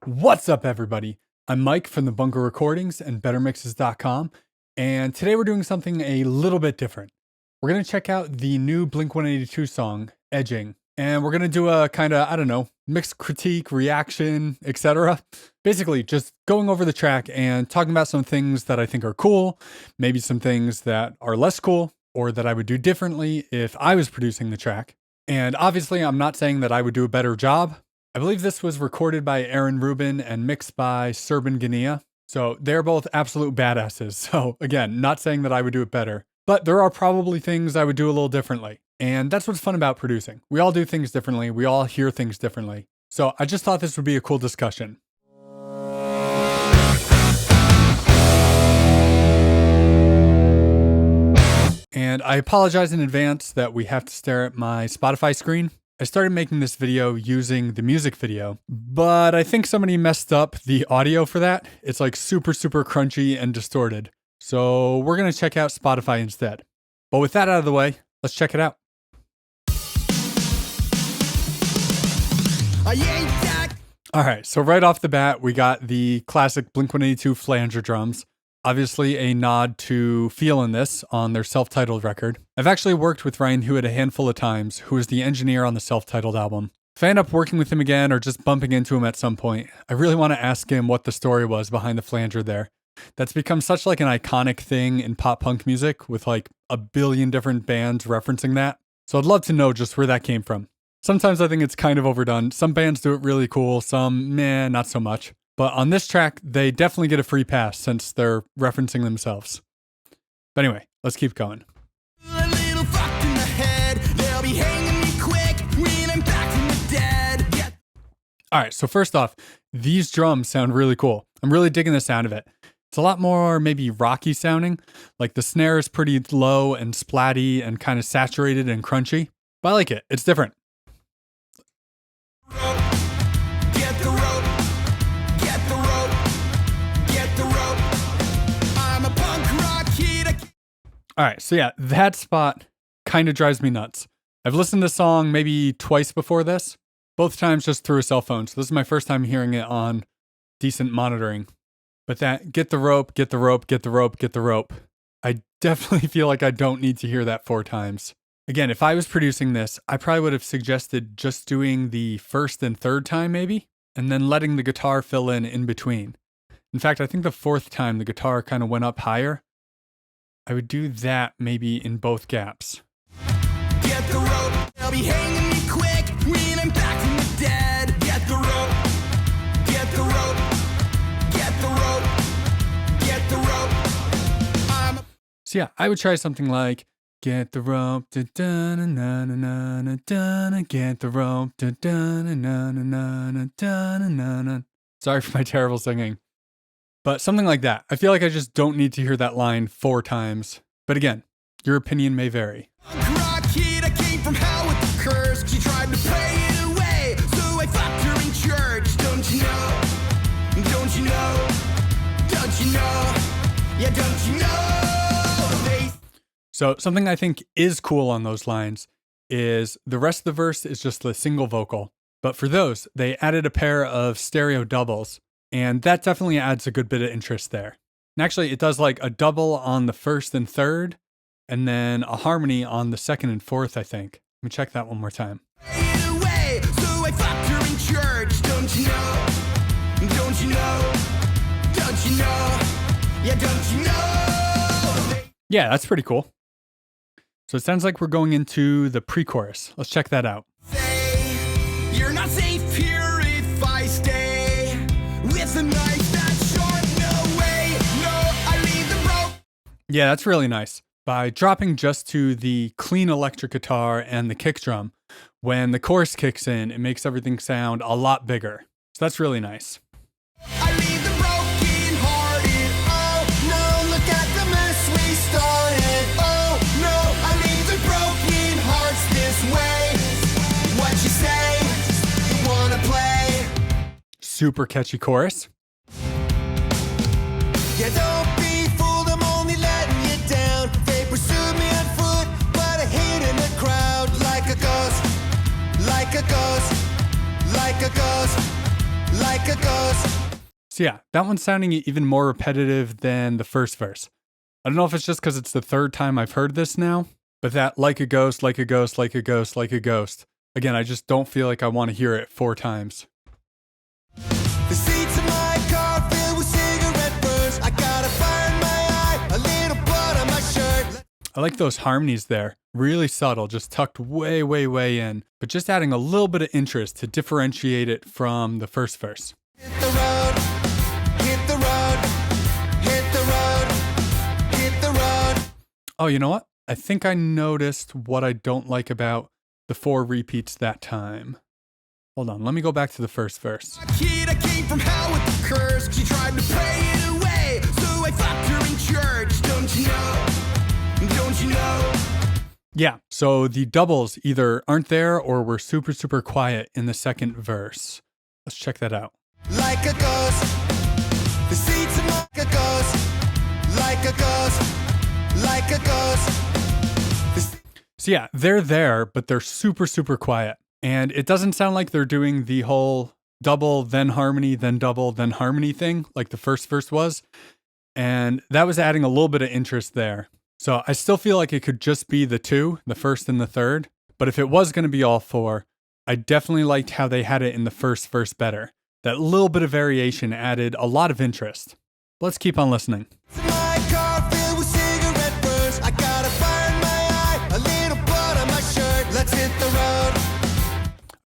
What's up, everybody? I'm Mike from the Bunker Recordings and BetterMixes.com, and today we're doing something a little bit different. We're going to check out the new Blink-182 song, Edging, and we're going to do a kind of, mixed critique, reaction, etc. Basically, just going over the track and talking about some things that I think are cool, maybe some things that are less cool, or that I would do differently if I was producing the track. And obviously, I'm not saying that I would do a better job. I believe this was recorded by Aaron Rubin and mixed by Serban Guinea. So they're both absolute badasses. So again, not saying that I would do it better, but there are probably things I would do a little differently. And that's what's fun about producing. We all do things differently. We all hear things differently. So I just thought this would be a cool discussion. And I apologize in advance that we have to stare at my Spotify screen. I started making this video using the music video, but I think somebody messed up the audio for that. It's like super crunchy and distorted. So we're going to check out Spotify instead. But with that out of the way, let's check it out. All right, so right off the bat, we got the classic Blink-182 flanger drums. Obviously a nod to Feel in This on their self-titled record. I've actually worked with Ryan Hewitt a handful of times, who is the engineer on the self-titled album. If I end up working with him again or just bumping into him at some point, I really want to ask him what the story was behind the flanger there. That's become such like an iconic thing in pop punk music with like a billion different bands referencing that. So I'd love to know just where that came from. Sometimes I think it's kind of overdone. Some bands do it really cool, some meh, not so much. But on this track, they definitely get a free pass since they're referencing themselves. But anyway, let's keep going. Alright, so first off, these drums sound really cool. I'm really digging the sound of it. It's a lot more maybe rocky sounding. Like the snare is pretty low and splatty and kind of saturated and crunchy. But I like it. It's different. All right, so yeah, that spot kind of drives me nuts. I've listened to the song maybe twice before this, both times just through a cell phone. So this is my first time hearing it on decent monitoring. But that get the rope, get the rope, get the rope, get the rope. I definitely feel like I don't need to hear that 4 times. Again, if I was producing this, I probably would have suggested just doing the first and third time maybe, and then letting the guitar fill in between. In fact, I think the 4th time the guitar kind of went up higher. I would do that maybe in both gaps. Get the rope, they'll be hanging me quick when I'm back from the dead. Get the rope, get the rope, get the rope, get the rope. So yeah, I would try something like get the rope, da da na na na na na, get the rope, da da na na na na na na. Sorry for my terrible singing. But something like that. I feel like I just don't need to hear that line 4 times. But again, your opinion may vary. So something I think is cool on those lines is the rest of the verse is just a single vocal. But for those, they added a pair of stereo doubles. And that definitely adds a good bit of interest there. And actually, it does like a double on the 1st and 3rd, and then a harmony on the 2nd and 4th, I think. Let me check that one more time. Yeah, that's pretty cool. So it sounds like we're going into the pre-chorus. Let's check that out. You're not safe here if I stay. Yeah, that's really nice. By dropping just to the clean electric guitar and the kick drum, when the chorus kicks in, it makes everything sound a lot bigger. So that's really nice. I leave the broken hearted. Oh no, look at the mess we started. Oh no, I leave the broken hearts this way. What you say? You wanna play? Super catchy chorus. Yeah, don't be fooled, I'm only letting you down. They pursued me on foot, but I hid in the crowd like a ghost, like a ghost, like a ghost, like like a ghost. So yeah, that one's sounding even more repetitive than the first verse. I don't know if it's just because it's the third time I've heard this now, but that like a ghost, like a ghost, like a ghost, like a ghost. Again, I just don't feel like I want to hear it 4 times. The seats of my car filled with cigarette burns. I got a fire in my eye, a little blood on my shirt. I like those harmonies there. Really subtle, just tucked way, way, way in, but just adding a little bit of interest to differentiate it from the first verse. Hit the road, hit the road, hit the road, hit the road. Oh, you know what? I think I noticed what I don't like about the 4 repeats that time. Hold on, let me go back to the first verse. Kid, I came from hell with the curse. She tried to pray it away, so I fucked her in church. Don't you know? Don't you know? Yeah, so the doubles either aren't there or were super, super quiet in the second verse. Let's check that out. Like a ghost. The seats are like a ghost. Like a ghost. Like a ghost. So yeah, they're there, but they're super, super quiet. And it doesn't sound like they're doing the whole double, then harmony, then double, then harmony thing like the first verse was. And that was adding a little bit of interest there. So I still feel like it could just be the 2, the first and the third. But if it was going to be all 4, I definitely liked how they had it in the first verse better. That little bit of variation added a lot of interest. Let's keep on listening. My car filled with cigarette burns. I got a fire in my eye, a little blood on my shirt. Let's hit the road.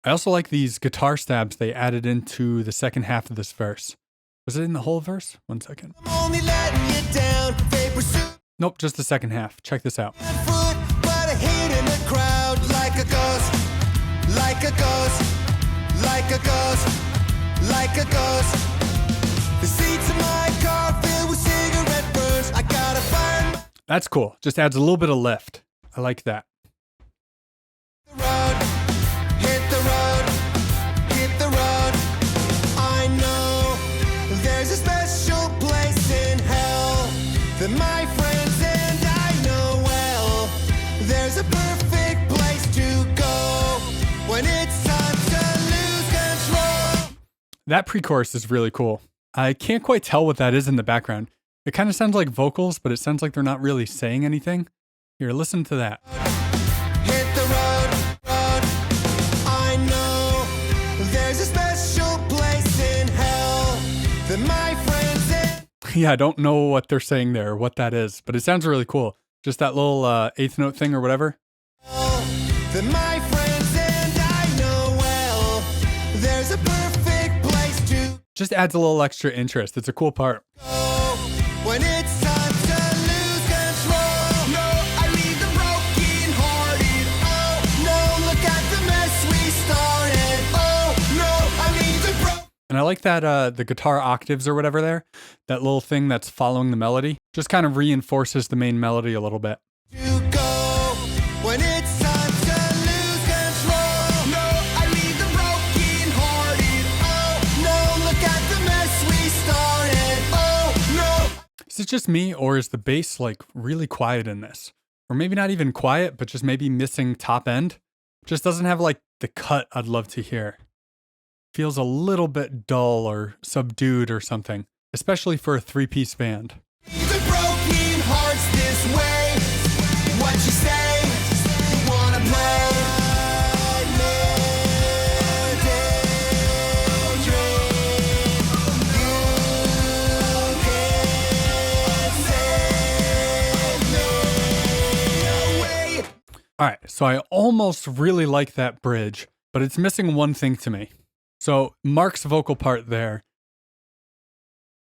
I also like these guitar stabs they added into the second half of this verse. Was it in the whole verse? 1 second. I'm only letting you down. They pursue Nope, just the second half. Check this out. my foot, but I hid in the crowd like a ghost. Like a ghost. Like a ghost. Like a ghost. The seats of my car filled with cigarette burns. I got a fire in That's cool. Just adds a little bit of lift. I like that. the road. Hit the road. Hit the road. I know there's a special place in hell that my friends and I know well. There's a perfect place to go when it's time to lose control. That pre-chorus is really cool. I can't quite tell what that is in the background. It kind of sounds like vocals, but it sounds like they're not really saying anything. Here, listen to that. Hit the road, road. I know there's a special place in hell that my friends and Yeah, I don't know what they're saying there or what that is, but it sounds really cool. Just that little eighth note thing or whatever. that my friends and I know well. There's a perfect place to Just adds a little extra interest. It's a cool part. go when it's time to lose control. No, I leave the broken hearted. Oh no, look at the mess we started. Oh no, I leave the broken. And I like that the guitar octaves or whatever there, that little thing that's following the melody, just kind of reinforces the main melody a little bit. To go when it's time to lose control. No, I leave the broken hearted. Oh no, look at the mess we started. Oh no. Is it just me, or is the bass like really quiet in this? Or maybe not even quiet, but just maybe missing top end? Just doesn't have like the cut I'd love to hear. Feels a little bit dull or subdued or something, especially for a 3-piece band. The broken hearts this way. What you say? You wanna play? All right, so I almost really like that bridge, but it's missing one thing to me. So Mark's vocal part there,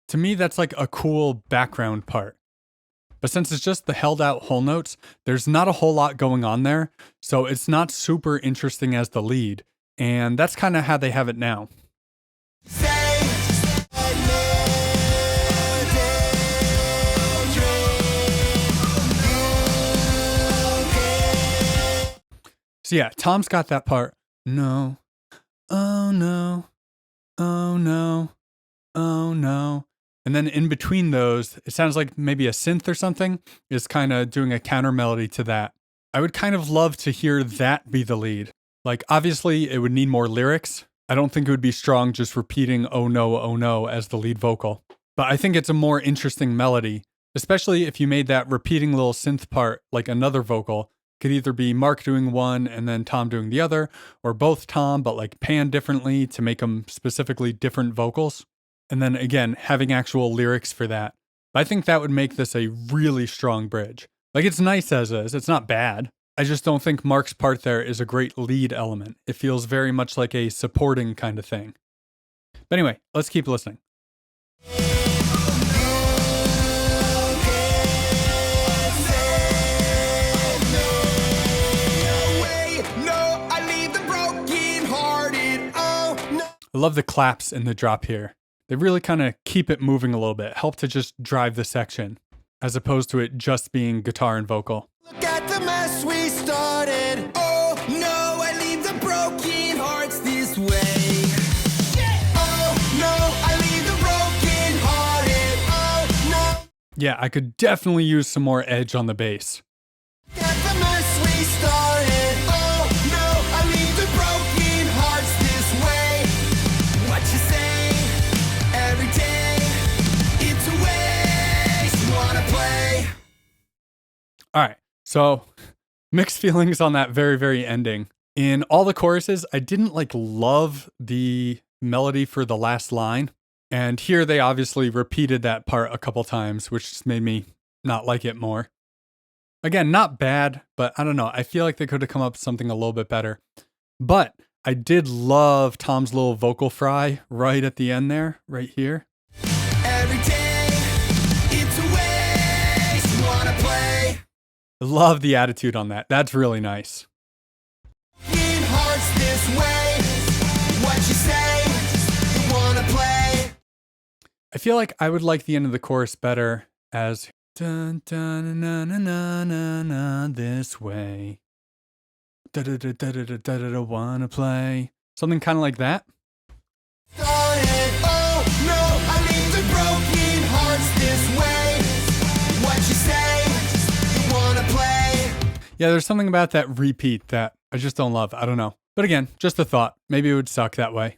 to me, that's like a cool background part. But since it's just the held out whole notes, there's not a whole lot going on there. So it's not super interesting as the lead. And that's kind of how they have it now. So yeah, Tom's got that part. No. Oh no. Oh no. Oh no. And then in between those, it sounds like maybe a synth or something is kind of doing a counter melody to that. I would kind of love to hear that be the lead. Like, obviously, it would need more lyrics, I don't think it would be strong just repeating oh no as the lead vocal. But I think it's a more interesting melody, especially if you made that repeating little synth part like another vocal. Could either be Mark doing one and then Tom doing the other, or both Tom but like panned differently to make them specifically different vocals. And then again, having actual lyrics for that. I think that would make this a really strong bridge. Like, it's nice as is, it's not bad. I just don't think Mark's part there is a great lead element. It feels very much like a supporting kind of thing. But anyway, let's keep listening. I love the claps in the drop here. They really kind of keep it moving a little bit, help to just drive the section, as opposed to it just being guitar and vocal. Look at the mess we started. Oh no, I leave the broken hearts this way. Oh no, I leave the broken hearted. Oh no. Yeah, I could definitely use some more edge on the bass. Look at the mess we started. Oh no, I leave the broken hearts this way. What you say every day? It's a waste. Wanna play? All right, so mixed feelings on that very, very ending. In all the choruses, I didn't love the melody for the last line. And here they obviously repeated that part a couple times, which just made me not like it more. Again, not bad, but I don't know. I feel like they could have come up with something a little bit better. But I did love Tom's little vocal fry right at the end there, right here. Every day, it's a waste. Wanna play? I love the attitude on that. That's really nice. In hearts this way. What you say? You wanna play? I feel like I would like the end of the chorus better as dun dun na na na na na this way. Da da da da da da da da wanna play. Something kind of like that. Started. Oh no, I leave the broken hearts this way. What you say? You wanna play? Yeah, there's something about that repeat that I just don't love. I don't know. But again, just a thought. Maybe it would suck that way.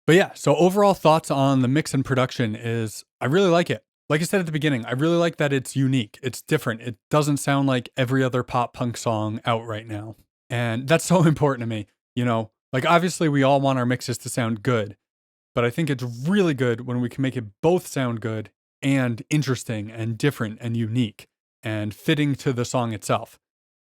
But yeah, so overall thoughts on the mix and production is I really like it. Like I said at the beginning, I really like that it's unique. It's different. It doesn't sound like every other pop punk song out right now. And that's so important to me. You know, like obviously we all want our mixes to sound good, but I think it's really good when we can make it both sound good and interesting and different and unique and fitting to the song itself.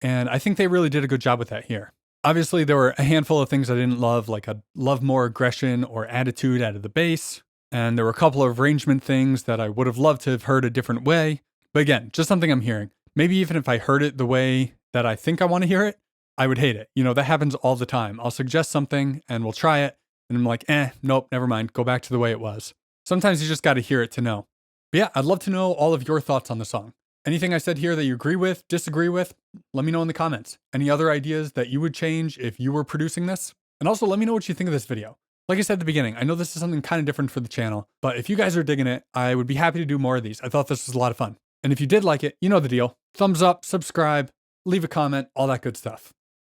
And I think they really did a good job with that here. Obviously, there were a handful of things I didn't love, like I'd love more aggression or attitude out of the bass. And there were a couple of arrangement things that I would have loved to have heard a different way. But again, just something I'm hearing. Maybe even if I heard it the way that I think I want to hear it, I would hate it. You know, that happens all the time. I'll suggest something and we'll try it. And I'm like, nope, never mind. Go back to the way it was. Sometimes you just got to hear it to know. But yeah, I'd love to know all of your thoughts on the song. Anything I said here that you agree with, disagree with, let me know in the comments. Any other ideas that you would change if you were producing this? And also let me know what you think of this video. Like I said at the beginning, I know this is something kind of different for the channel, but if you guys are digging it, I would be happy to do more of these. I thought this was a lot of fun. And if you did like it, you know the deal. Thumbs up, subscribe, leave a comment, all that good stuff.